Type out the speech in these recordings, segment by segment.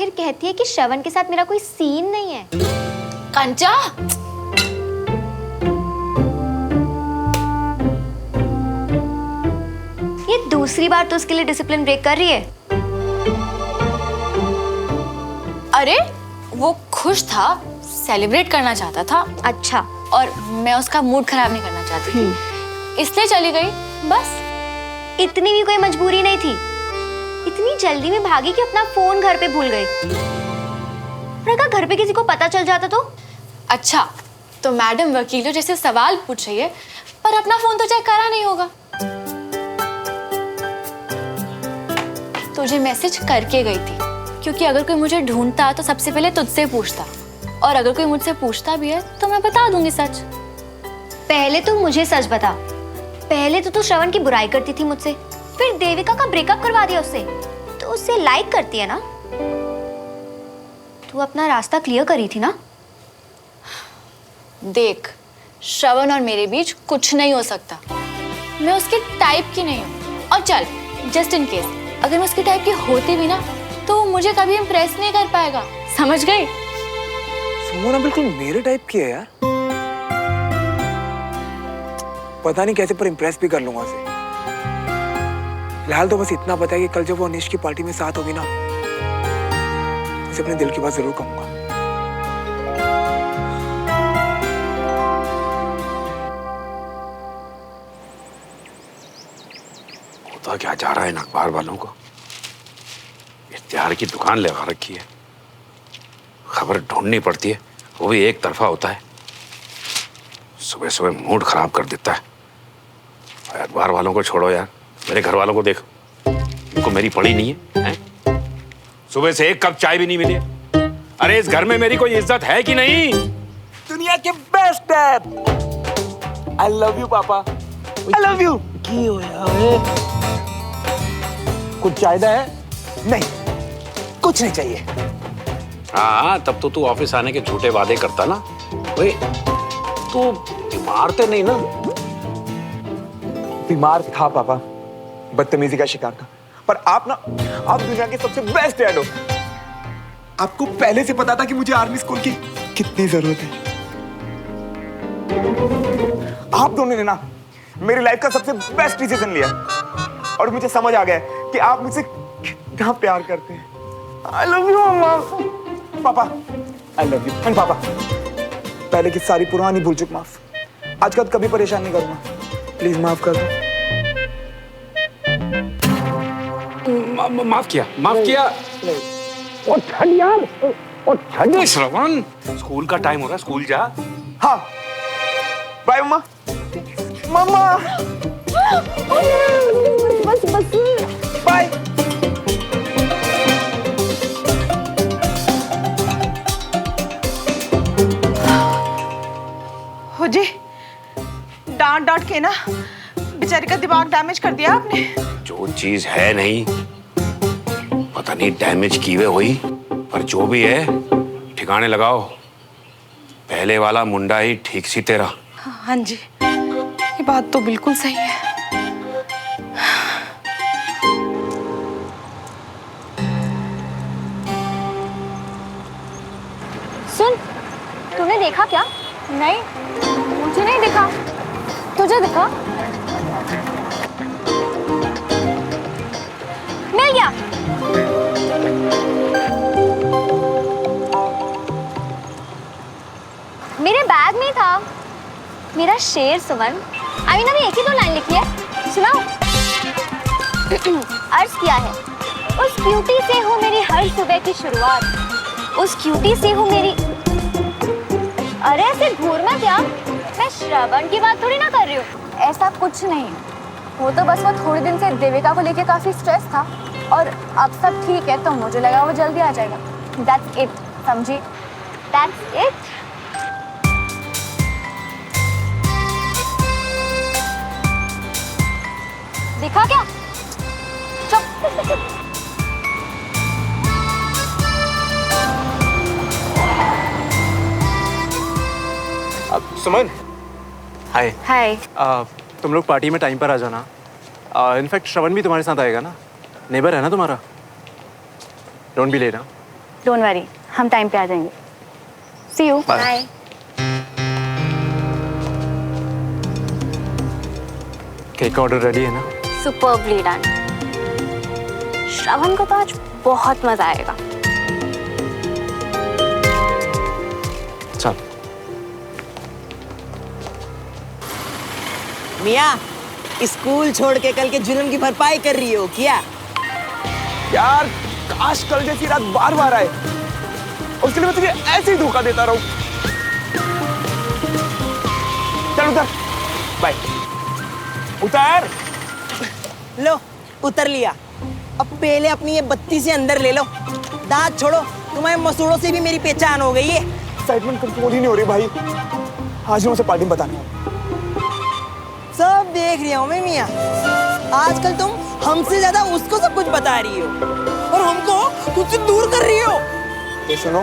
फिर कहती है कि श्रवण के साथ मेरा कोई सीन नहीं है। कंचा, ये दूसरी बार तो उसके लिए डिसिप्लिन ब्रेक कर रही है। अरे वो खुश था, सेलिब्रेट करना चाहता था। अच्छा, और मैं उसका मूड खराब नहीं करना चाहती थी, इसलिए चली गई बस। इतनी भी कोई मजबूरी नहीं थी। इतनी जल्दी में भागी कि अपना फोन घर पे भूल गई। अगर घर पे किसी को पता चल जाता तो? अच्छा, तो मैडम वकीलों जैसे सवाल पूछ रही है, पर अपना फोन तो चेक करा नहीं होगा। तुझे मैसेज करके गई थी, क्योंकि अगर कोई मुझे ढूंढता तो सबसे पहले तुझसे पूछता, और अगर कोई मुझसे पूछता भी है तो मैं बता दूंगी सच। पहले तो मुझे सच बता। पहले तो तू श्रवण की बुराई करती थी मुझसे, फिर देविका का ब्रेकअप करवा दिया उससे, तो उससे लाइक करती है ना? तू अपना रास्ता क्लियर करी थी ना? देख, श्रवण और मेरे बीच कुछ नहीं हो सकता। मैं उसके टाइप की नहीं हूँ। और चल, जस्ट इन केस अगर मैं उसके टाइप की होती भी ना, तो मुझे कभी इम्प्रेस नहीं कर पाएगा, समझ गई? सुमन बिल्कुल मेरे टाइप की है यार। पता नहीं कैसे पर इम्प्रेस भी कर लूंगा उसे। फिलहाल तो बस इतना पता है कि कल जब वो अनिश की पार्टी में साथ होगी ना, उसे अपने दिल की बात जरूर कहूंगा। होता क्या जा रहा है इन अखबार वालों को? इश्तिहार की दुकान लगा रखी है, खबर ढूंढनी पड़ती है, वो भी एक तरफा होता है। सुबह सुबह मूड खराब कर देता है। अखबार वालों को छोड़ो यार, मेरे घर वालों को देखो, उनको मेरी पड़ी नहीं है, हैं? सुबह से एक कप चाय भी नहीं मिली। अरे इस घर में मेरी कोई इज्जत है कि नहीं? दुनिया के best dad. I love you पापा। I love you. की हो यार? कुछ चाहता है? नहीं, कुछ नहीं चाहिए। हाँ, तब तो तू ऑफिस आने के झूठे वादे करता ना। ओए, तू बीमार तो नहीं ना? बीमार था पापा, बदतमीजी का शिकार था। पर आप दुनिया के सबसे बेस्ट डैड हो। आपको पहले से पता था कि मुझे आर्मी स्कूल की कितनी जरूरत है। आप दोनों ने ना मेरी लाइफ का सबसे बेस्ट डिसीजन लिया, और मुझे समझ आ गया कि आप मुझसे कितना प्यार करते हैं। आई लव यू मम्मा। पापा, आई लव यू। एंड पापा, पहले की सारी पुरानी भूल चुक माफ। आज का कभी परेशान नहीं करूंगा, प्लीज माफ कर दो। माफ किया, माफ किया। ओ छड़ यार, ओ छड़। श्रवण, स्कूल का टाइम हो रहा है, स्कूल जा। हाँ, बाय मम्मा। मम्मा, बस बस बाय। हो जी, डांट डांट के ना बेचारे का दिमाग डैमेज कर दिया आपने। जो चीज है नहीं, पता नहीं डैमेज की हुई हुई, पर जो भी है ठिकाने लगाओ। पहले वाला मुंडा ही ठीक सी तेरा। हाँ जी, ये बात तो बिल्कुल सही है। सुन, तूने देखा क्या? नहीं, मुझे नहीं दिखा। तुझे दिखा? मिल गया। मेरे बैग में था। मेरा शेर सुमन। अभी ना एक ही तो लाइन लिखी है, सुनाओ। अर्ज किया है, उस क्यूटी से हो मेरी हर सुबह की शुरुआत। उस क्यूटी से हो मेरी। अरे ऐसे घूर मत यार, मैं श्रवण की बात थोड़ी ना कर रही हूँ। ऐसा कुछ नहीं, वो तो बस वो थोड़े दिन से देविका को लेके काफी स्ट्रेस था, और अब सब ठीक है, तो मुझे लगा वो जल्दी आ जाएगा। That's it, समझी? That's it? देखा क्या? चुप। सुमन, हाय। हाय। तुम लोग पार्टी में टाइम पर आ जाना। इनफैक्ट श्रवण भी तुम्हारे साथ आएगा ना, नेबर है ना तुम्हारा। Don't be late. Don't worry, हम टाइम पे आ जाएंगे। See you. बाय। केक का ऑर्डर रेडी है ना? Superbly done. श्रवण को तो आज बहुत मजा आएगा। चल। मिया, स्कूल छोड़ के कल के जुर्म की भरपाई कर रही हो क्या? यार काश कल जैसी रात बार बार आए, और उसके लिए मैं तुझे ऐसे ही धोखा देता रहूं। चल उतर, बाय। उतर। लो, उतर लिया। अब पहले अपनी ये बत्ती से अंदर ले लो। दांत छोड़ो, तुम्हारे मसूड़ों से भी मेरी पहचान हो गई है। एक्साइटमेंट कंट्रोल ही नहीं हो रही भाई। आज मैं उसे पार्टी में बताना है। सब देख रही हूँ मैं मिया। आजकल तुम हमसे ज्यादा उसको सब कुछ बता रही हो और हमको खुद से दूर कर रही हो। तो सुनो,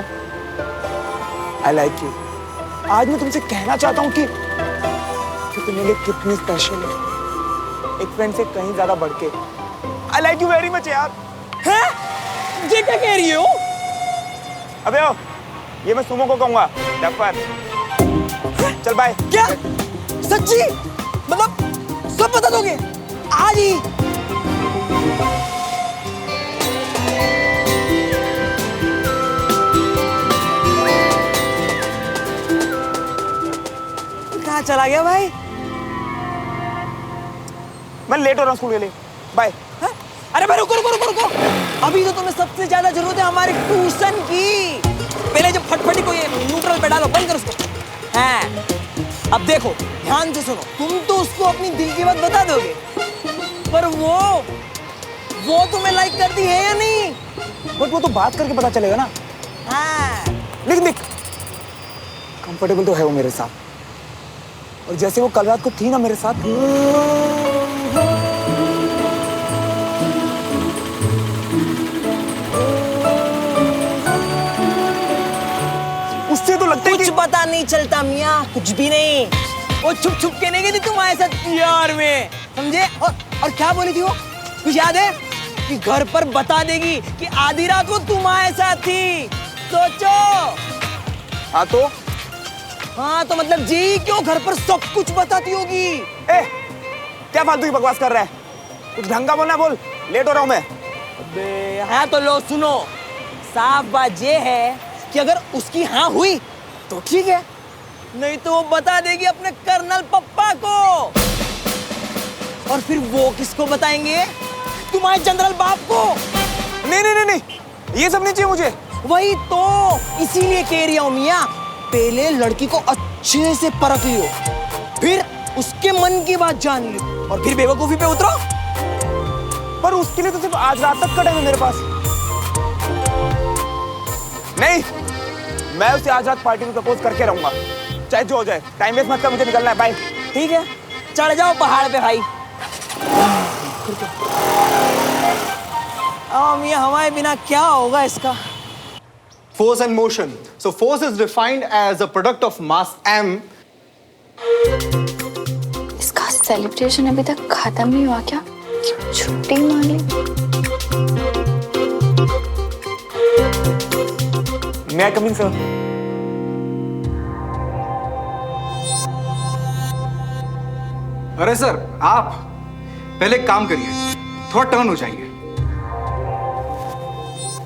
आई लाइक यू। आज मैं तुमसे कहना चाहता हूँ कि तुम्हारे लिए कितनी स्पेशल है, एक फ्रेंड से कहीं ज्यादा बढ़ के। I like you very much यार। हैं? ये क्या कह रही हो? अबे ओ, ये मैं सुमो को कहूंगा। डफर। चल बाय। क्या? सच्ची? मतलब सब बता दोगे आज ही? कहाँ चला गया भाई? मैं लेट हो रहा हूँ स्कूल के लिए। बाय। हाँ? अरे भाई रुको रुको रुको रुको, अभी तो तुम्हें सबसे ज्यादा जरूरत है हमारे ट्यूशन की। पहले जब फटफटी को ये न्यूट्रल पे डालो, बंद कर उसको। हाँ, अब देखो ध्यान से सुनो। तुम तो उसको अपनी दिल की बात बता दोगे, पर वो तुम्हें लाइक करती है या नहीं? बट वो तो बात करके पता चलेगा ना। हाँ। लेकिन देख, कंफर्टेबल तो है वो मेरे साथ, और जैसे वो कल रात को थी ना मेरे साथ, उससे तो लगता है कुछ पता नहीं चलता मियाँ, कुछ भी नहीं। वो छुप छुप के नहीं गई थी तुम्हारे साथ प्यार में, समझे? और क्या बोली थी वो, कुछ याद है? कि घर पर बता देगी कि आधी रात वो तुम्हारे साथ थी। सोचो। हाँ तो हाँ तो मतलब जी क्यों घर पर सब कुछ बताती होगी? ए, क्या फालतू की बकवास कर रहा है? कुछ ढंग का बोलना बोल, लेट हो रहा हूँ मैं। अबे हाँ तो लो सुनो, साफ बात ये है कि अगर उसकी हाँ हुई तो ठीक है, नहीं तो वो बता देगी अपने कर्नल पप्पा को। और फिर वो किसको बताएंगे? तुम्हारे जनरल बाप को। नहीं नहीं नहीं नहीं, ये सब नहीं चाहिए मुझे। वही तो, इसीलिए कह रही हूँ मियाँ, पहले लड़की को अच्छे से परख लियो, फिर उसके मन की बात जान लियो, और फिर बेवकूफी पे उतरो। पर उसके लिए तो सिर्फ आज रात तक का टाइम है मेरे पास। नहीं, मैं उसे आज रात पार्टी में प्रपोज करके रहूंगा, चाहे जो हो जाए। टाइम वेस्ट मत कर, मुझे निकलना है। बाय। ठीक है, चढ़ जाओ पहाड़ पे भाई। मियाँ हमारे बिना क्या होगा इसका? Force and motion. So force is defined as a product of mass m. इसका सेलिब्रेशन अभी तक खत्म नहीं हुआ क्या? छुट्टी मार ली। May I come in, sir? अरे सर, आप पहले एक काम करिए, थोड़ा टर्न हो जाइए।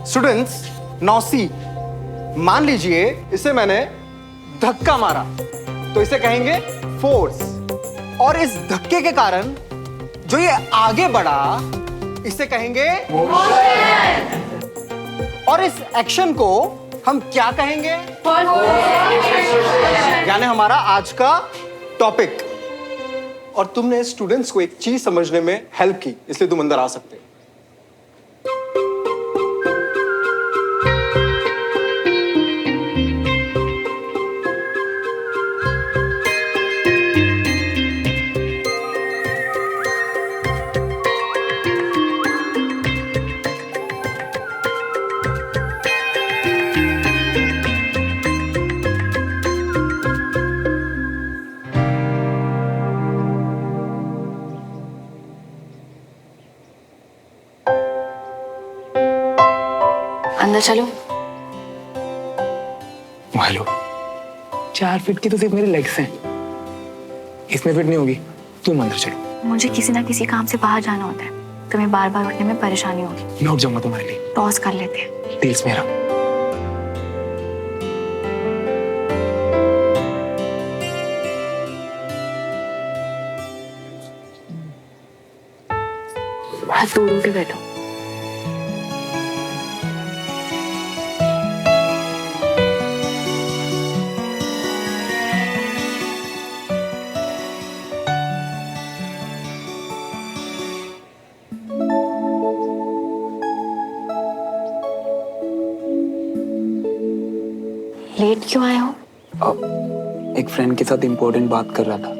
स्टूडेंट्स, नाउ सी, मान लीजिए इसे मैंने धक्का मारा, तो इसे कहेंगे फोर्स, और इस धक्के के कारण जो ये आगे बढ़ा, इसे कहेंगे और इस एक्शन को हम क्या कहेंगे? यानी हमारा आज का टॉपिक। और तुमने स्टूडेंट्स को एक चीज समझने में हेल्प की, इसलिए तुम अंदर आ सकते हो। अंदर चलो। हेलो 4 फीट की तो सिर्फ मेरे लेग्स हैं, इसमें फिट नहीं होगी। तुम अंदर चलो। मुझे किसी ना किसी काम से बाहर जाना होता है, तुम्हें बार बार उठने में परेशानी होगी। मैं उठ जाऊंगा तुम्हारे लिए। पॉज कर लेते हैं। दिल्स मेरा। हाथ दूर उठ के बैठो। लेट क्यों आए हो? एक फ्रेंड के साथ इम्पोर्टेंट बात कर रहा था।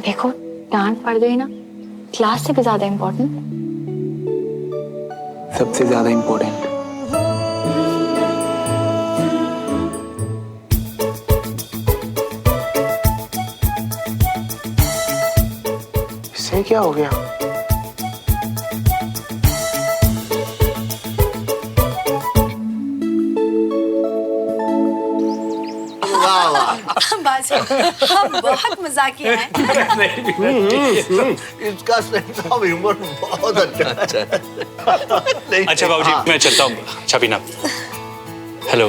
देखो डांट पड़ गई ना, क्लास से भी ज्यादा इम्पोर्टेंट। सबसे ज्यादा इम्पोर्टेंट। इससे क्या हो गया? हम बहुत मजाकिया हैं। इसका सेंस ऑफ ह्यूमर बहुत अच्छा है। अच्छा बाबूजी, मैं चलता हूँ अच्छा पीना। हेलो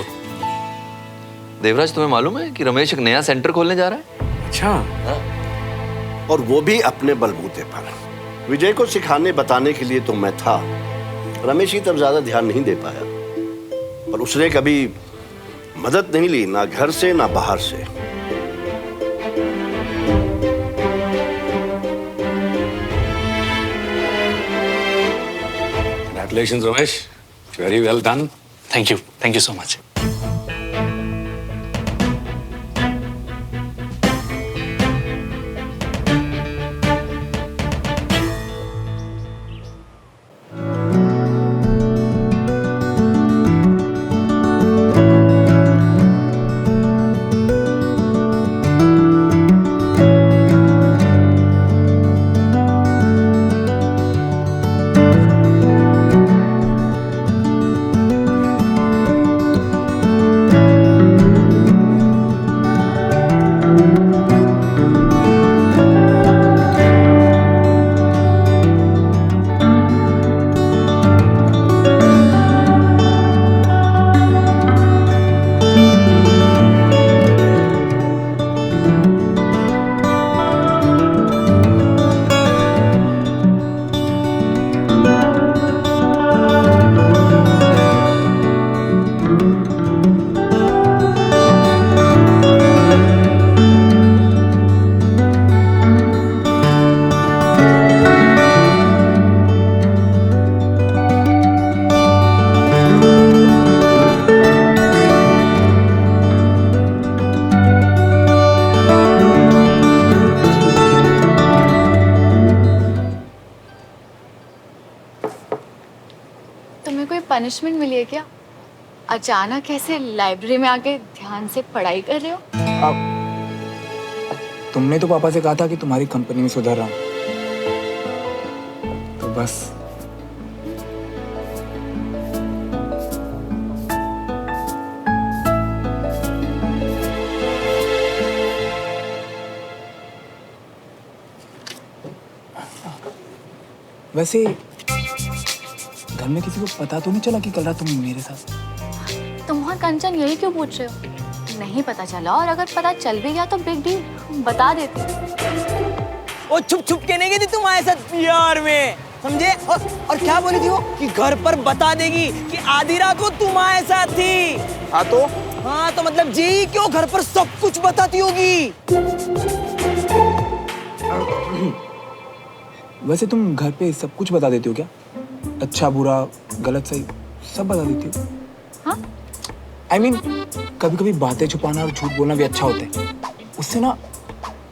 देवराज, तुम्हें मालूम है कि रमेश एक नया सेंटर खोलने जा रहा है? अच्छा। और वो भी अपने बलबूते पर। विजय को सिखाने बताने के लिए तो मैं था, रमेश ही तब ज्यादा ध्यान नहीं दे पाया, पर उसने कभी मदद नहीं ली, ना घर से ना बाहर से। Congratulations, Ramesh. Very well done. Thank you so much. तुम्हें कोई पनिशमेंट मिली है क्या? अचानक ऐसे लाइब्रेरी में आके ध्यान से पढ़ाई कर रहे हो? तुमने तो पापा से कहा था कि तुम्हारी कंपनी में सुधर रहा हूं, तो बस। वैसे घर में किसी को पता तो नहीं चला कि कल रात तुम मेरे साथ? तुम और कंचन यही क्यों पूछ रहे हो? नहीं पता चला, और अगर पता चल भी गया तो बिग डील, बता देते। वो छुप छुप के नहीं गई थी तुम्हारे साथ प्यार में, समझे? और क्या बोली थी वो कि घर पर बता देगी कि आधी रात वो तुम्हारे साथ थी। हाँ तो? हाँ तो मतलब जी क्यों घर पर सब कुछ बताती होगी। वैसे तुम घर पे सब कुछ बता देती हो क्या? अच्छा बुरा गलत सही सब बता देती हो? हाँ? I mean, कभी कभी बातें छुपाना और झूठ बोलना भी अच्छा होता है, उससे ना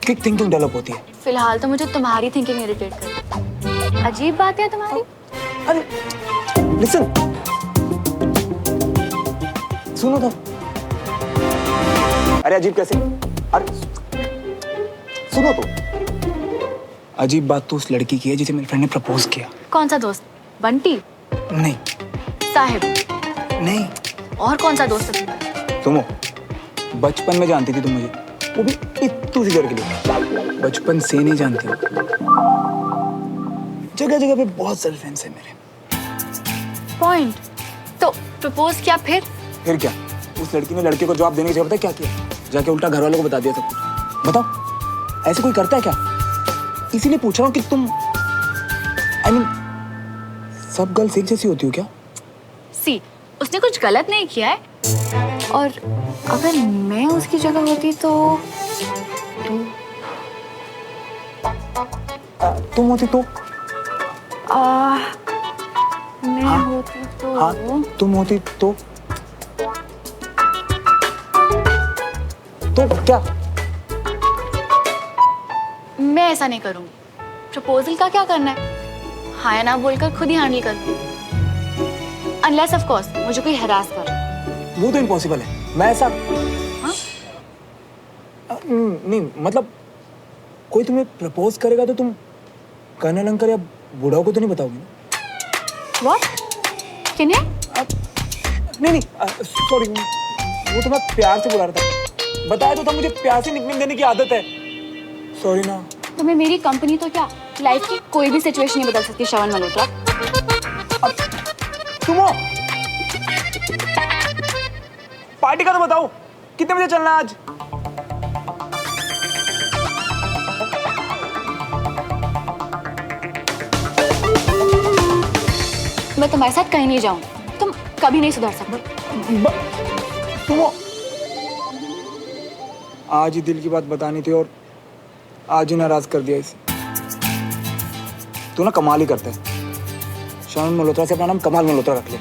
क्विक थिंकिंग डेवलप होती है। फिलहाल तो मुझे तुम्हारी थिंकिंग इरिटेट करती है। अजीब बात है तुम्हारी। अरे लिसन, सुनो तो। अरे अजीब कैसे? अरे सुनो तो। अजीब बात तो उस लड़की की है जिसे मेरे फ्रेंड ने प्रपोज किया। कौन सा दोस्त? बंटी? नहीं। साहिब? नहीं। और कौन सा दोस्त है तुम्हारा? सुनो, बचपन में जानती थी तुम मुझे, वो भी इतनी सी देर के लिए। बचपन से नहीं जानती हो। जगह जगह पे बहुत सेल्फेंस है मेरे। पॉइंट। तो प्रपोज किया फिर क्या? उस लड़की ने लड़के को जवाब देने की जगह पता है क्या किया? जाके उल्टा घर वालों को बता दिया सब कुछ। बताओ, ऐसे कोई करता है क्या? इसीलिए पूछ रहा हूँ कि तुम सब गर्ल्स एक जैसी होती हो क्या? सी, उसने कुछ गलत नहीं किया है, और अगर मैं उसकी जगह होती तो तुम होती तो? मैं होती तो हाँ, तुम होती तो क्या? मैं ऐसा नहीं करूंगी। प्रपोजल का क्या करना है? हाँ या ना बोलकर खुद ही हैंडल करूंगी। अनलेस ऑफ कोर्स मुझे कोई हरास कर। वो तो इम्पॉसिबल है। मैं ऐसा नहीं, मतलब कोई तुम्हें प्रपोज करेगा तो तुम कर्नल अंकल या बूढ़ाओं को तो नहीं बताओगी ना? व्हाट? किन्हें? नहीं, सॉरी, वो तो मैं प्यार से बुला रहा था। बताया तो था मुझे प्यार से निकनेम देने की आदत है। सॉरी ना। तुम्हें मेरी कंपनी तो क्या, लाइफ की कोई भी सिचुएशन नहीं बदल सकती श्रवण मल्होत्रा। तुम हो? पार्टी का तो बताओ, कितने बजे चलना आज? मैं तुम्हारे साथ कहीं नहीं जाऊंगी। तुम कभी नहीं सुधर सकते। तुम हो? आज ही दिल की बात बतानी थी और आज ही नाराज कर दिया इसे। तू ना कमाल ही करता है। श्रवण मल्होत्रा से अपना नाम कमाल मल्होत्रा रख ले।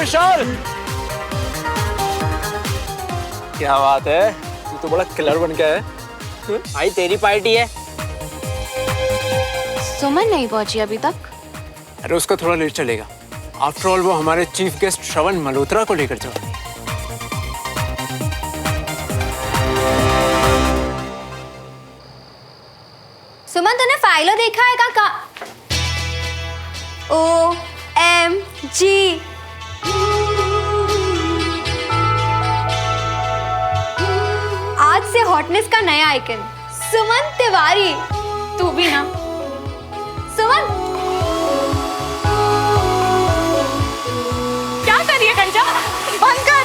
विशाल, क्या बात है, तू तो बड़ा किलर बन गया है। भाई तेरी पार्टी है। सुमन नहीं पहुंची अभी तक? अरे उसका थोड़ा लेट चलेगा। आफ्टर ऑल वो हमारे चीफ गेस्ट श्रवण मल्होत्रा को लेकर जा रही है। सुमन, तूने फाइलों देखा है का? OMG, आज से हॉटनेस का नया आइकन सुमन तिवारी। तू भी ना। सुमन, क्या कर रही है कंचा? बंद कर।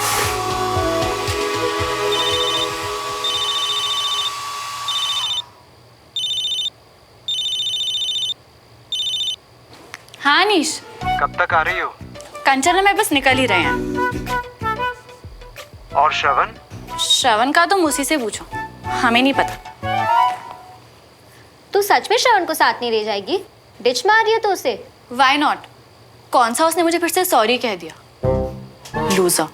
हाँ निश, कब तक आ रही हो? कंचन और मैं बस निकल ही रहे हैं। और श्रवण? श्रवण का तुम उसी से पूछो, हमें नहीं पता। तू सच में श्रवण को साथ नहीं ले जाएगी? डिच मार रही है तो उसे। Why not? कौन सा उसने मुझे फिर से सॉरी कह दिया? लूजर।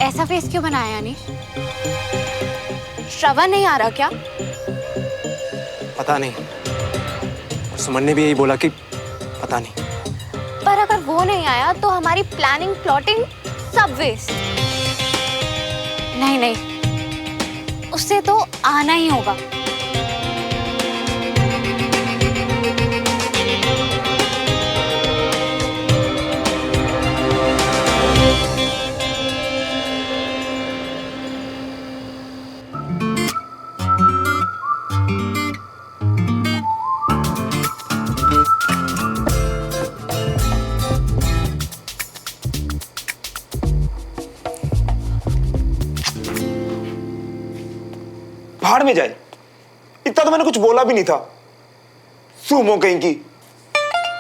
ऐसा फेस क्यों बनाया यानी? श्रवण नहीं आ रहा क्या? पता नहीं, और सुमन ने भी यही बोला कि पता नहीं। पर अगर वो नहीं आया तो हमारी प्लानिंग प्लॉटिंग सब वेस्ट। नहीं नहीं, उससे तो आना ही होगा। भाड़ में जाए, इतना तो मैंने कुछ बोला भी नहीं था। सुमो कहीं की।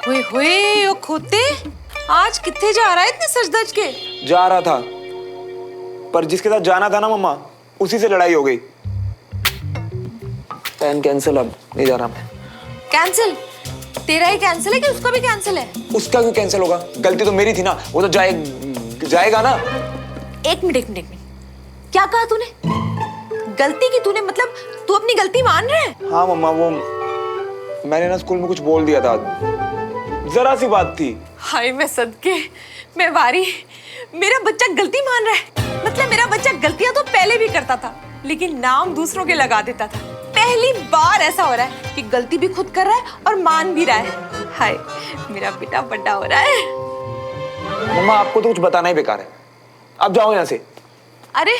हुए हुए ओ खोते, आज कितने जा रहा है इतने सज धज के? जा रहा था, पर जिसके साथ जाना था ना मम्मा, उसी से लड़ाई हो गई। प्लान कैंसिल, अब नहीं जा रहा मैं। कैंसिल? तेरा ही कैंसिल है कि उसका भी कैंसिल है? उसका क्यों कैंसिल होगा? गलती तो मेरी थी ना, वो तो जाएगा ना। एक मिनट, क्या कहा तूने? गलती की तूने, मतलब तू अपनी गलती मान रहा है? हाँ मम्मा, वो मैंने ना स्कूल में कुछ बोल दिया था, जरा सी बात थी। हाय मैं सदके, मैं वारी, मेरा बच्चा गलती मान रहा है। मतलब मेरा बच्चा गलतियां तो पहले भी करता था, लेकिन नाम दूसरों के लगा देता था। पहली बार ऐसा हो रहा है कि गलती भी खुद कर रहा है और मान भी रहा है। हाय मेरा बेटा बड़ा हो रहा है। मम्मा आपको तो कुछ बताना ही बेकार है, अब जाओ यहाँ से। अरे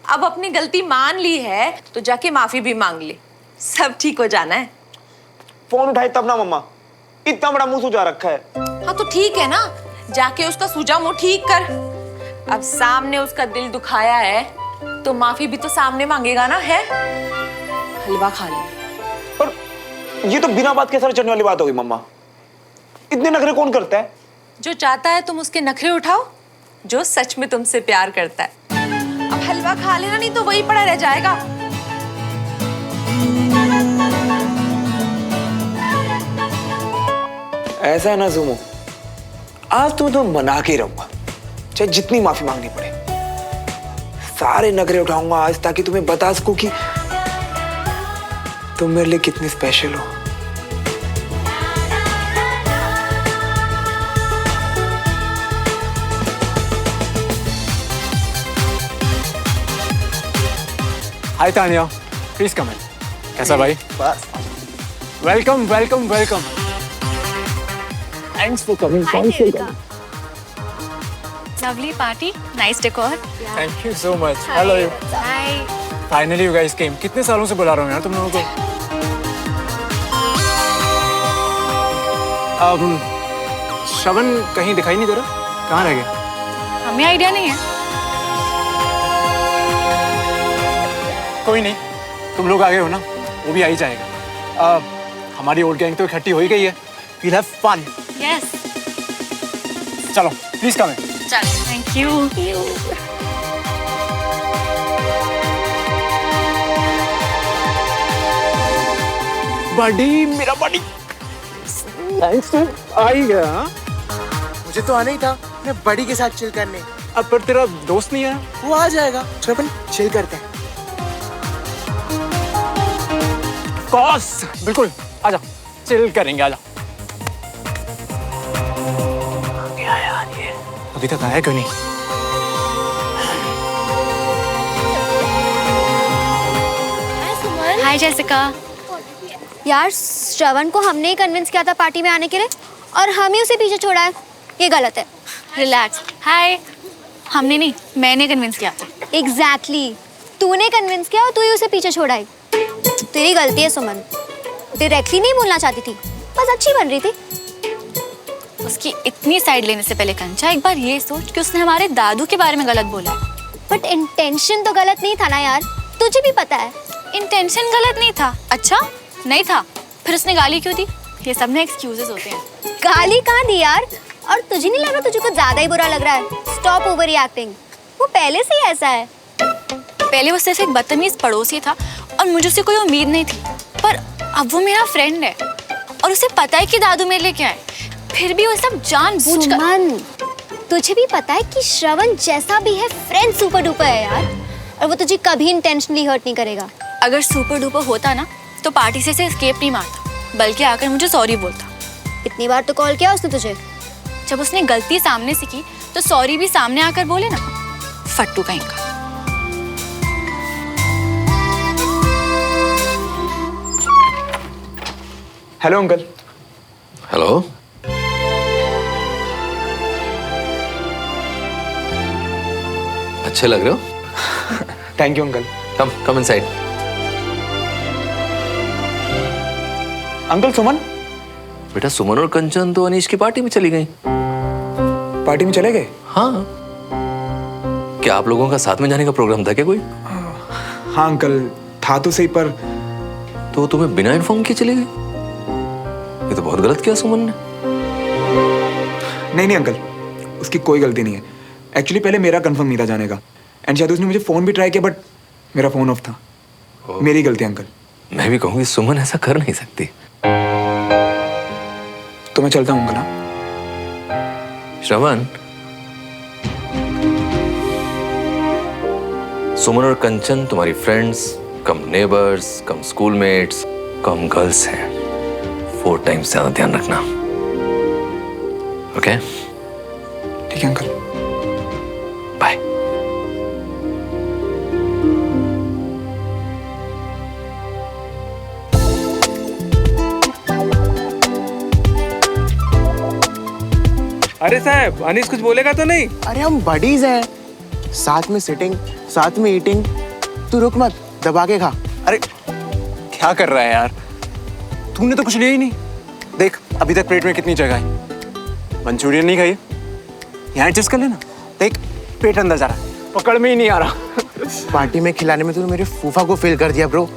अब अपनी गलती मान ली है तो जाके माफी भी मांग ले, सब ठीक हो जाना है। फोन उठाए तब ना मम्मा, इतना बड़ा मुंह सुजा रखा है। हाँ तो ठीक है ना, जाके उसका सूजा मुंह ठीक कर। अब सामने उसका दिल दुखाया है तो माफी भी तो सामने मांगेगा ना, है? हलवा खा ले। पर ये तो बिना बात के सर चढ़ने वाली बात होगी मम्मा, इतने नखरे कौन करता है? जो चाहता है तुम उसके नखरे उठाओ, जो सच में तुमसे प्यार करता है। अब हलवा खा लेना, नहीं तो वही पड़ा रह जाएगा। ऐसा है ना सुमो, आज तो मना के रहूंगा, चाहे जितनी माफी मांगनी पड़े। सारे नखरे उठाऊंगा आज, ताकि तुम्हें बता सकूं कि तुम मेरे लिए कितनी स्पेशल हो। हाय तानिया, प्लीज कम इन। कैसा भाई? बस welcome welcome welcome. Thanks for coming. Lovely party, nice decor. Thank you so much. Hello you. Hi. Finally you guys केम। कितने सालों से बुला रहा हूँ यार तुम लोगों को। श्रवण कहीं दिखाई नहीं दे रहा, कहाँ रह गया? हमें आइडिया नहीं है। कोई नहीं, तुम लोग आ गए हो ना, वो भी आ ही जाएगा। हमारी ओल्ड गैंग तो इकट्ठी हो ही गई है। We'll have fun. यस। चलो प्लीज कम इन। चल, थैंक यू। बड़ी, मेरा बड़ी। थैंक्स टू आ ही गया। मुझे तो आना ही था, मैं बड़ी के साथ चिल करने। अब पर तेरा दोस्त नहीं आया? वो आ जाएगा, चल अपन चिल करते हैं। कॉस, बिल्कुल, आजा, चिल करेंगे, आजा। क्या यार ये अभी तक आया क्यों नहीं? हाय जेसिका। यार श्रवण को हमने ही कन्विंस किया था पार्टी में आने के लिए, और हम ही उसे पीछे छोड़ा है, ये गलत है। रिलैक्स। हाय। हमने नहीं, मैंने कन्विंस किया था। एग्जैक्टली, तूने कन्विंस किया और तू ही उसे पीछे छोड़ा है। तेरी गलती है सुमन, डायरेक्टली नहीं बोलना चाहती थी, बस अच्छी बन रही थी। उसकी इतनी साइड लेने से पहले कंचा एक बार ये सोच कि उसने हमारे दादू के बारे में गलत बोला। बट इंटेंशन तो गलत नहीं था ना यार, तुझे भी पता है। इंटेंशन गलत नहीं था। अच्छा नहीं था, फिर उसने गाली क्यों दी? ये सब ना एक्सक्यूजेस होते हैं। गाली कहाँ दी यार? और तुझे नहीं लग रहा तुझे कुछ ज्यादा ही बुरा लग रहा है? स्टॉप ओवर रिएक्टिंग, वो पहले से ही ऐसा है। पहले वो सिर्फ एक बदतमीज पड़ोसी था और मुझे उससे कोई उम्मीद नहीं थी, पर अब वो मेरा फ्रेंड है और उसे पता है कि दादू मेरे लिए क्या है, फिर भी वो सब जानबूझकर। सुमन, तुझे भी पता है कि श्रवण जैसा भी है फ्रेंड सुपर डुपर है यार, और वो तुझे कभी इंटेंशनली हर्ट नहीं करेगा। अगर सुपर डुपर होता ना तो पार्टी से एस्केप नहीं मारता, बल्कि आकर मुझे सॉरी बोलता। इतनी बार तो कॉल किया उसने तुझे। जब उसने गलती सामने से की तो सॉरी भी सामने आकर बोले ना। फट्टू कहीं का। Hello uncle. हेलो। अच्छे लग रहे हो। Thank you uncle. Come inside. Uncle Suman. बेटा सुमन और कंचन तो अनीश की पार्टी में चली गई। पार्टी में चले गए? हाँ। क्या आप लोगों का साथ में जाने का प्रोग्राम था क्या कोई? हाँ अंकल, था तो सही, पर तो तुम्हें बिना इन्फॉर्म किए चली गई? तो बहुत गलत किया सुमन ने। नहीं अंकल, उसकी कोई गलती नहीं है। एक्चुअली पहले मेरा कंफर्म नहीं था जाने का, एंड शायद उसने मुझे फोन भी ट्राई किया, बट मेरा फोन ऑफ था। मेरी गलती अंकल। मैं भी कहूँगी सुमन ऐसा कर नहीं सकती। तो मैं चलता हूँ अंकल। हाँ? श्रवण, सुमन और कंचन तुम्हारी फ्रेंड्स कम नेबर्स कम स्कूलमेट्स कम गर्ल्स हैं। 4 टाइम्स ज्यादा ध्यान रखना, ओके? ठीक है अंकल। बाय। अरे साहब, अनीस कुछ बोलेगा तो नहीं? अरे हम बडीज हैं, साथ में सिटिंग, साथ में ईटिंग। तू रुक मत, दबा के खा। अरे क्या कर रहा है यार, तूने तो कुछ लिया ही नहीं। देख अभी तक प्लेट में कितनी जगह है। मंचूरियन नहीं खाई, यहाँ एडजस्ट कर लेना। देख पेट अंदर जा रहा है, पकड़ में ही नहीं आ रहा। पार्टी में खिलाने में तूने मेरे फूफा को फेल कर दिया ब्रो।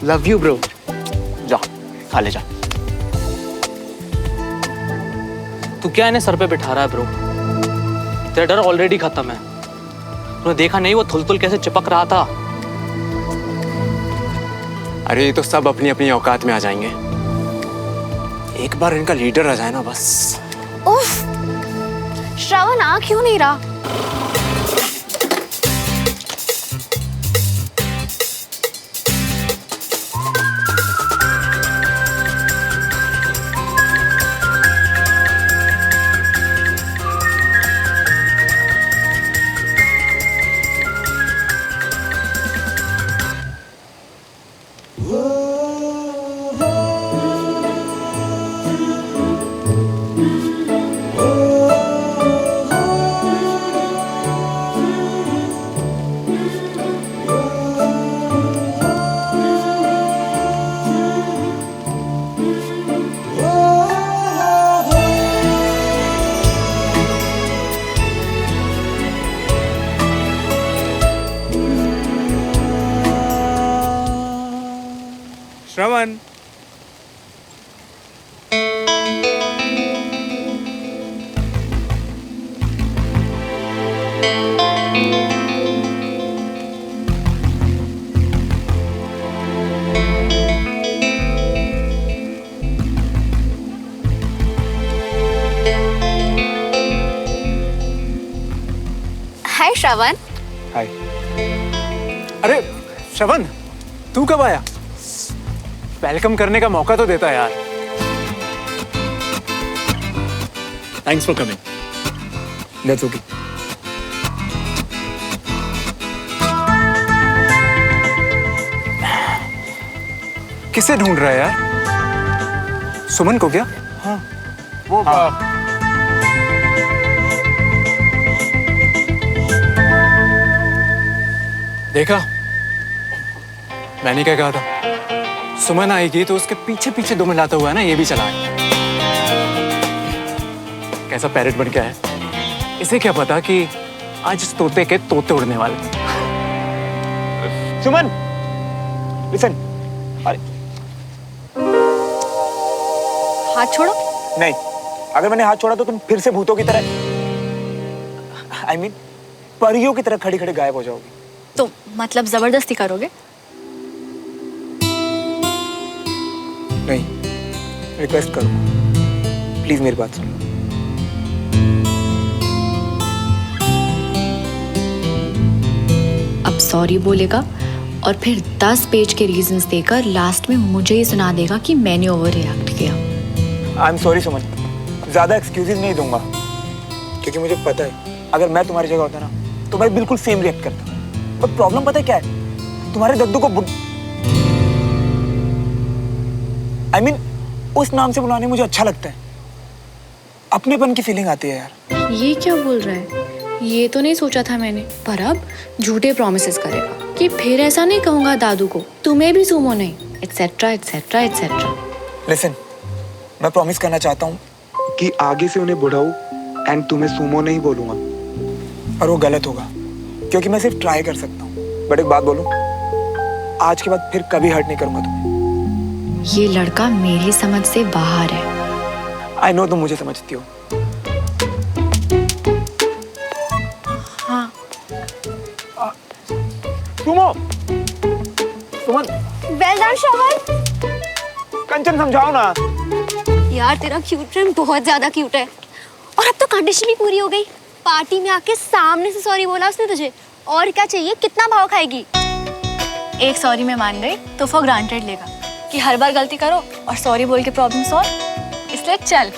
Love you bro. जा खा ले जा। तू क्या इन्हें सर पे बिठा रहा है ब्रो? तेरा डर ऑलरेडी खत्म है। तूने देखा नहीं वो थुल-थुल कैसे चिपक रहा था? अरे ये तो सब अपनी अपनी औकात में आ जाएंगे। एक बार इनका लीडर आ जाए ना बस। उफ, श्रवण आ क्यों नहीं रहा? श्रवण, हाय श्रवण। हाय। अरे श्रवण, तू कब आया? वेलकम करने का मौका तो देता यार। Thanks for coming. That's okay. किसे ढूंढ रहा है यार? सुमन को क्या? हाँ वो देखा, मैंने क्या कहा था? सुमन आएगी तो उसके पीछे पीछे दो मिलाता हुआ है ना, ये भी चला है। कैसा पैरेट बन गया है। इसे क्या पता कि आज इस तोते के तोते उड़ने वाले। सुमन, लिसन। अरे हाथ छोड़ो। नहीं, अगर मैंने हाथ छोड़ा तो तुम फिर से भूतों की तरह, I mean, परियों की तरह खड़ी खड़ी गायब हो जाओगी। तो मतलब जबरदस्ती करोगे? नहीं, रिक्वेस्ट करो, प्लीज मेरी बात सुनो। अब सॉरी बोलेगा और फिर 10 पेज के रीजंस देकर लास्ट में मुझे ही सुना देगा कि मैंने ओवर रिएक्ट किया। आई एम सॉरी सुमन, ज्यादा एक्सक्यूजेज नहीं दूंगा, क्योंकि मुझे पता है अगर मैं तुम्हारी जगह होता ना तो मैं बिल्कुल सेम रिएक्ट करता। पर प्रॉब्लम पता है क्या है? तुम्हारे दद्दू को I mean, उस नाम से बुलाने मुझे अच्छा लगता है। अपनेपन की फीलिंग आती है यार। ये क्या बोल रहा है? ये तो नहीं सोचा था मैंने, पर अब झूठे प्रॉमिसेस करेगा कि फिर ऐसा नहीं कहूंगा दादू को, तुम्हें भी सुमो नहीं, एटसेट्रा एटसेट्रा एटसेट्रा। लिसन, मैं प्रॉमिस करना चाहता हूँ कि आगे से उन्हें बुढ़ाऊ एंड तुम्हें सुमो नहीं बोलूंगा, और वो गलत होगा क्योंकि मैं सिर्फ ट्राई कर सकता हूँ। बट एक बात बोलूं, आज के बाद फिर कभी हर्ट नहीं करूंगा तुम्हें। ये लड़का मेरी समझ से बाहर है। आई नो तुम मुझे समझती हो। हाँ। सुमो, सुमन, वेल डन श्रवण। कंचन समझाओ ना। यार तेरा क्यूट फ्रेंड बहुत ज्यादा क्यूट है, और अब तो कंडीशन भी पूरी हो गई। पार्टी में आके सामने से सॉरी बोला उसने तुझे, और क्या चाहिए? कितना भाव खाएगी? एक सॉरी में मान गई तो फॉर ग्रांटेड लेगा कि हर बार गलती करो और सॉरी बोल के प्रॉब्लम सॉल्व, इसलिए चल।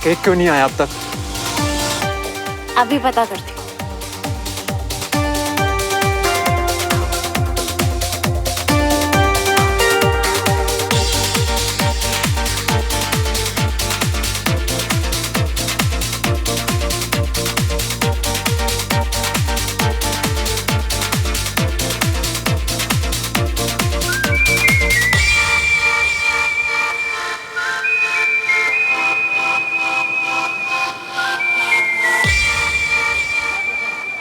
केक क्यों नहीं आया अब तक? अभी पता करती हूँ।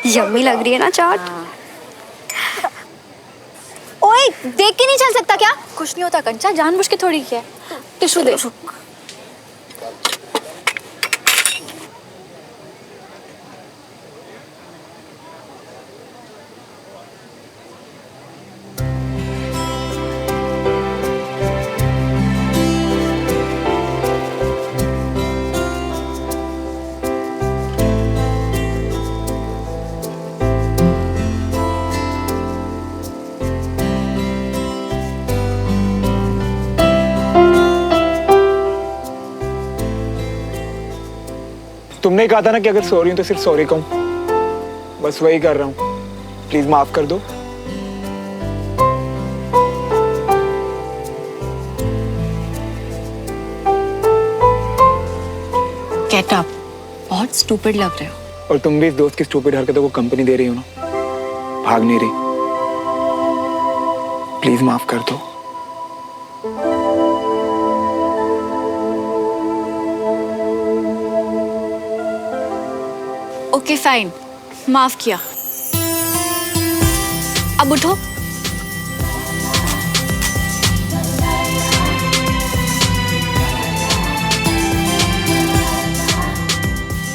यम्मी लग रही है ना चाट। ओए, देख के नहीं चल सकता क्या? कुछ नहीं होता कंचा, जानबूझ के थोड़ी किया। टिश्यू दे। तुमने कहा था ना कि अगर सॉरी हूं तो सिर्फ सॉरी कहूं, बस वही कर रहा हूं। प्लीज माफ कर दो। गेट अप, बहुत स्टूपिड लग रहे हो। और तुम भी इस दोस्त की स्टूपिड हरकतों को कंपनी दे रही हो ना, भाग नहीं रही। प्लीज माफ कर दो। ओके फाइन, माफ किया। अब उठो।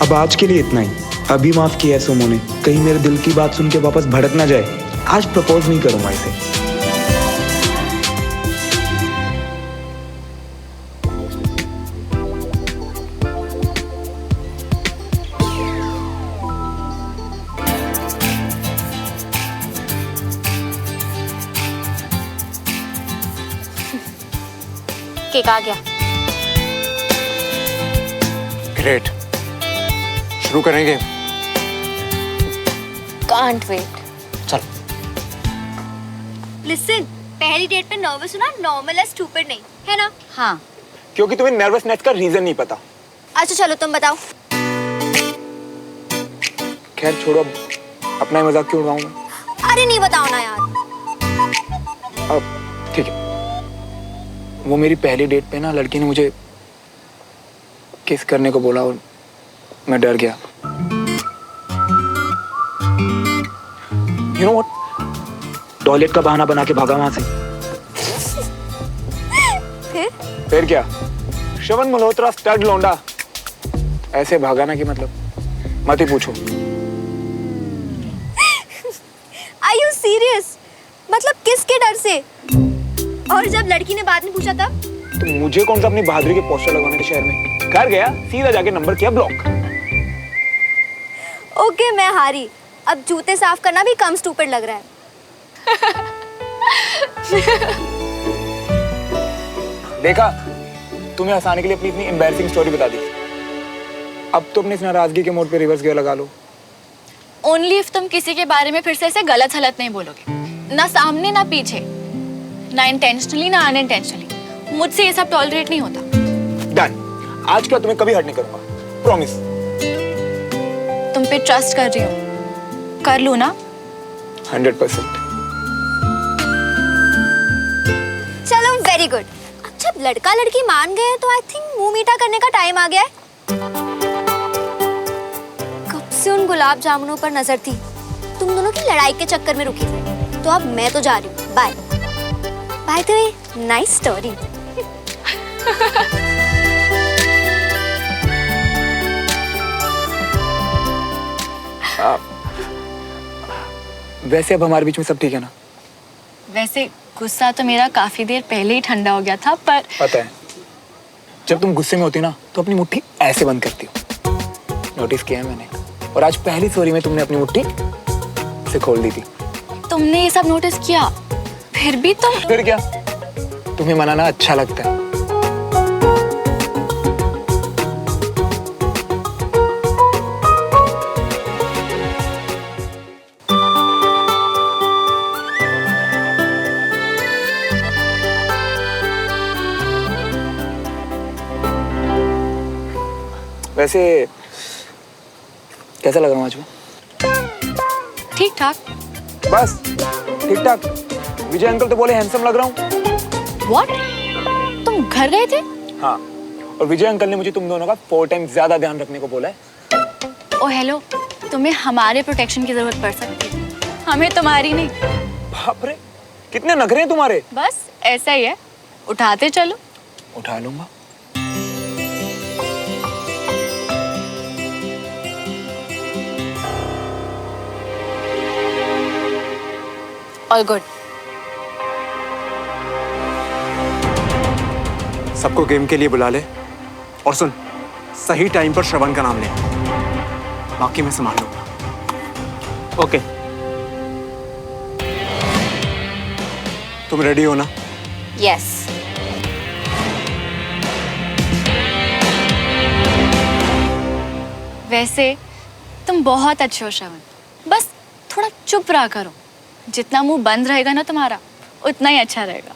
अब आज के लिए इतना ही। अभी माफ किया है सुमो ने, कहीं मेरे दिल की बात सुन के वापस भड़क ना जाए। आज प्रपोज नहीं करूंगा इसे। केक आ गया। ग्रेट, शुरू करेंगे। Can't wait. चल। लिसन, पहली डेट पे नर्वस होना नॉर्मल है, स्टूपिड नहीं है ना? हाँ। क्योंकि तुम्हें नर्वसनेस का रीजन नहीं पता। अच्छा चलो तुम बताओ। खैर छोड़ो, अब अपना ही मजाक क्यों उड़ाऊं मैं? अरे नहीं बताओ ना यार। अब ठीक है। वो मेरी पहली डेट पे ना लड़की ने मुझे किस करने को बोला और मैं डर गया। You know what? टॉयलेट का बहाना बना के भागा वहां से। फिर क्या? श्रवण मल्होत्रा स्टड लौंडा ऐसे भागा ना कि मतलब मत ही पूछो। Are you serious? मतलब किसके डर से? और जब लड़की ने बाद में पूछा तब? तो मुझे कौन सा अपनी बहादुरी के पोस्टर लगवाने थे शहर में? घर गया, सीधा जाके नंबर किया ब्लॉक। ओके, मैं हारी। अब जूते साफ करना भी कम स्टूपिड लग रहा है। देखा, तुम्हें हंसाने के लिए अपनी इतनी एम्बैरसिंग स्टोरी बता दी। अब तो अपनी इस नाराजगी के मोड पे रिवर्स गियर लगा लो। ओनली इफ तुम किसी के बारे में फिर से ऐसे गलत हलत नहीं बोलोगे, ना सामने ना पीछे, ना इंटेंशनली ना अनइंटेंशनली। मुझसे ये सब टॉलरेट नहीं होता। डन। आज का तुम्हें कभी हर्ट नहीं करूंगा, प्रॉमिस। तुम पे ट्रस्ट कर रही हूँ, कर लूँ ना? 100%। चलो, वेरी गुड। अब जब लड़का लड़की मान गए तो आई थिंक मुंह मीठा करने का टाइम आ गया है। कब से उन गुलाब जामुनों पर नजर थी, तुम दोनों की लड़ाई के चक्कर में रुकी थी। तो अब मैं तो जा रही हूँ, bye. By the way, nice story. वैसे अब हमारे बीच में सब ठीक है ना? वैसे गुस्सा तो मेरा काफी देर पहले ही ठंडा हो गया था, पर पता है, जब तुम गुस्से में होती ना तो अपनी मुट्ठी ऐसे बंद करती हो। नोटिस किया है मैंने। और आज पहली सॉरी में तुमने अपनी मुट्ठी से खोल दी थी। तुमने ये सब नोटिस किया, फिर भी तुम। फिर क्या, तुम्हें मनाना अच्छा लगता है। वैसे कैसा लग रहा हूँ आज मैं? ठीक ठाक। बस ठीक ठाक? विजय अंकल तो बोले हैंडसम लग रहा हूँ। What? तुम घर गए थे? हाँ, और विजय अंकल ने मुझे तुम दोनों का 4 टाइम ज्यादा ध्यान रखने को बोला है। ओ हेलो, तुम्हें हमारे प्रोटेक्शन की जरूरत पड़ सकती है, हमें तुम्हारी नहीं। बाप रे, कितने नखरे हैं तुम्हारे। बस ऐसा ही है, उठाते चलो। उठा लूंगा। All good. सबको गेम के लिए बुला ले, और सुन, सही टाइम पर श्रवण का नाम ले, बाकी मैं संभाल लूंगा। ओके, तुम रेडी हो ना? यस। वैसे तुम बहुत अच्छे हो श्रवण, बस थोड़ा चुप रहा करो। जितना मुंह बंद रहेगा ना तुम्हारा, उतना ही अच्छा रहेगा।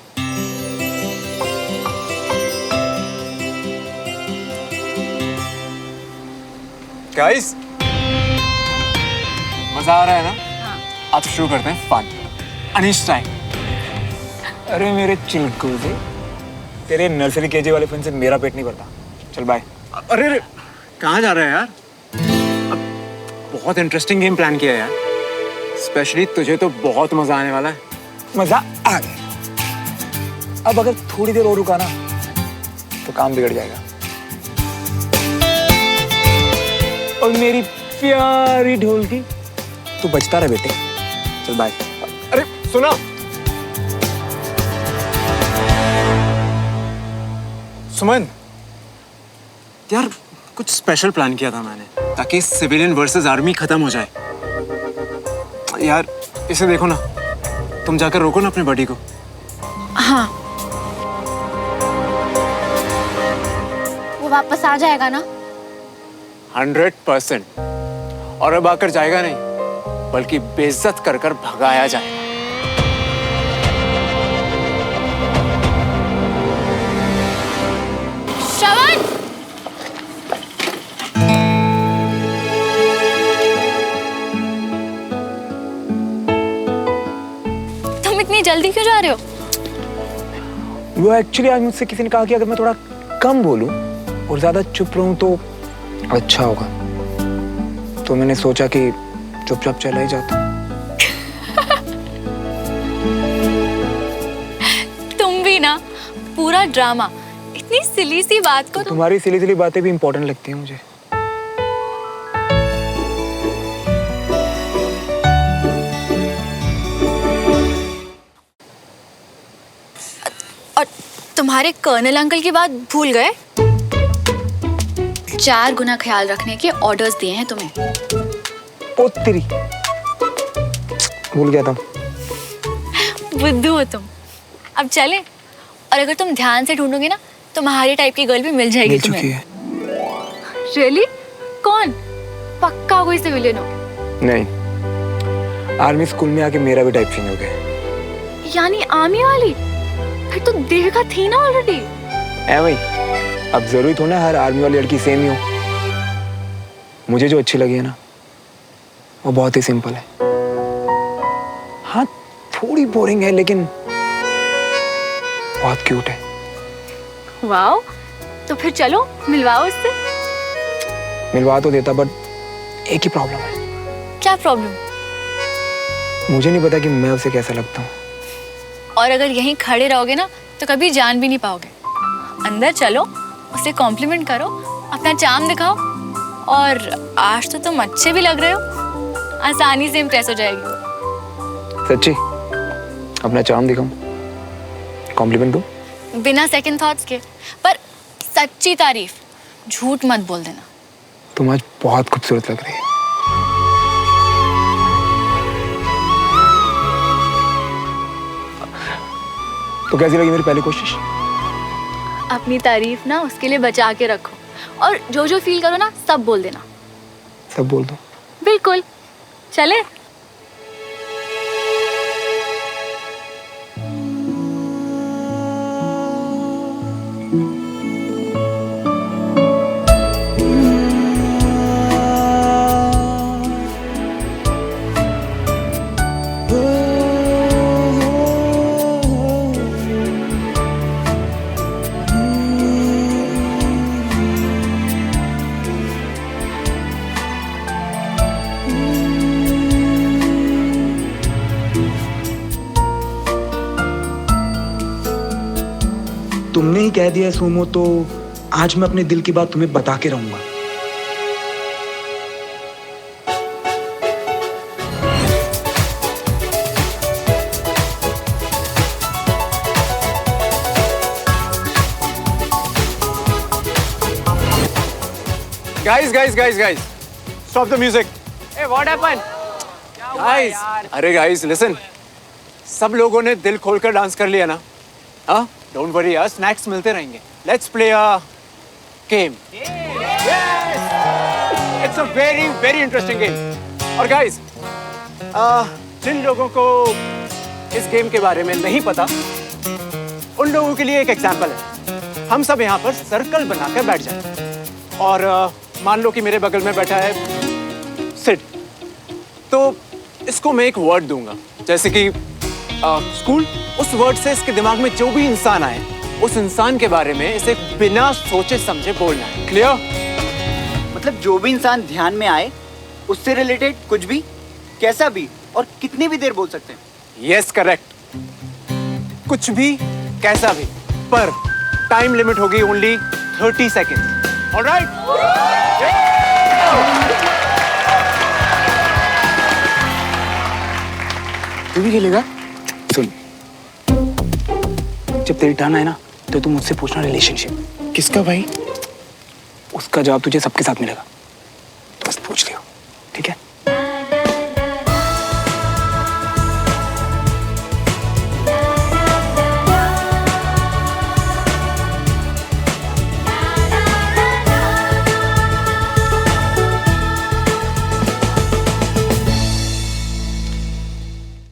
गाइस, मजा आ रहा है ना? हाँ। अब शुरू करते हैं फन। अनीश टाइम। अरे मेरे चिलकुजे, तेरे नर्सरी केजी वाले फन से मेरा पेट नहीं भरता। चल बाय। अरे अरे, कहाँ जा रहा है यार? अब बहुत इंटरेस्टिंग गेम प्लान किया है यार। स्पेशली तुझे तो बहुत मजा आने वाला है। मजा आ गया। अब अगर थोड़ी देर और रुका ना तो काम बिगड़ जाएगा। और मेरी प्यारी ढोलकी, तू बचता रहे बेटे। चल बाय। अरे सुना, सुमन यार, कुछ स्पेशल प्लान किया था मैंने, ताकि सिविलियन वर्सेस आर्मी खत्म हो जाए। यार इसे देखो ना, तुम जाकर रोको ना अपने बॉडी को। हाँ, वो वापस आ जाएगा ना? 100%। और अब आकर जाएगा नहीं, बल्कि बेइज्जत कर कर भगाया जाएगा। श्रवण! तुम इतनी जल्दी क्यों जा रहे हो? वो एक्चुअली आज मुझसे किसी ने कहा कि अगर मैं थोड़ा कम बोलूं और ज्यादा चुप रहूं तो अच्छा होगा, तो मैंने सोचा कि चुपचाप चला ही जाता। तुम भी ना, पूरा ड्रामा इतनी सिली सी बात को तुम्हारी सिली सिली बातें भी इंपॉर्टेंट लगती हैं मुझे। और तुम्हारे कर्नल अंकल की बात भूल गए? 4 गुना ख्याल रखने के ऑर्डर्स दिए हैं तुम्हें। ओ तेरी, भूल गया था। बुद्धू हो तुम। अब चले, और अगर तुम ध्यान से ढूंढोगे ना तो तुम्हारी टाइप की गर्ल भी मिल जाएगी तुम्हें। रियली? कौन? पक्का कोई सिविलियन हो? नहीं, आर्मी स्कूल में आके मेरा भी टाइप चेंज हो गया। यानी आर्मी वाली? फिर तो देखा थी ना ऑलरेडी। वही, अब जरूरी थोड़ा ना हर आर्मी वाली लड़की सेम ही हो। मुझे जो अच्छी लगी है ना वो बहुत ही सिंपल है। हाँ, थोड़ी बोरिंग है लेकिन बहुत क्यूट है। वाओ, तो फिर चलो मिलवाओ उससे। मिलवा तो देता, बट एक ही प्रॉब्लम है। क्या प्रॉब्लम? मुझे नहीं पता कि मैं उसे कैसा लगता हूँ। और अगर यहीं खड़े रहोगे ना तो कभी जान भी नहीं पाओगे। अंदर चलो, उसे कॉम्प्लीमेंट करो, अपना चार्म दिखाओ, और आज तो तुम अच्छे भी लग रहे हो। आसानी से इम्प्रेस हो जाएगी वो। सच्ची? अपना चार्म दिखाऊं? कॉम्प्लीमेंट दूं? बिना सेकंड थॉट्स के, पर सच्ची तारीफ, झूठ मत बोल देना। तुम आज बहुत खूबसूरत लग रही है। तो कैसी लगी मेरी पहली कोशिश? अपनी तारीफ ना उसके लिए बचा के रखो, और जो जो फील करो ना सब बोल देना। सब बोल दो? बिल्कुल। चले? तुमने ही कह दिया सोमो, तो आज मैं अपने दिल की बात तुम्हें बता के रहूंगा। Guys, stop the music. Hey, what happened? Guys, अरे guys, listen. सब लोगों ने दिल खोलकर डांस कर लिया ना? हाँ? Don't worry यार, snacks मिलते रहेंगे. Let's play a game. Yes! It's a very, very interesting game. और guys, जिन लोगों को इस गेम के बारे में नहीं पता, उन लोगों के लिए एक एग्जाम्पल है। हम सब यहाँ पर सर्कल बनाकर बैठ जाएं। और मान लो कि मेरे बगल में बैठा है सिड। तो इसको मैं एक वर्ड दूंगा, जैसे कि स्कूल। उस वर्ड से इसके दिमाग में जो भी इंसान आए, उस इंसान के बारे में इसे बिना सोचे समझे बोलना है। क्लियर? मतलब जो भी इंसान ध्यान में आए, उससे रिलेटेड कुछ भी, कैसा भी, और कितनी भी देर बोल सकते हैं। Yes, correct. कुछ भी, कैसा भी, पर टाइम लिमिट होगी ओनली 30 सेकेंड। ऑलराइट? तू भी खेलेगा? सुन, जब तेरी टर्न आए ना तो तू मुझसे पूछना रिलेशनशिप किसका भाई? उसका जवाब तुझे सबके साथ मिलेगा।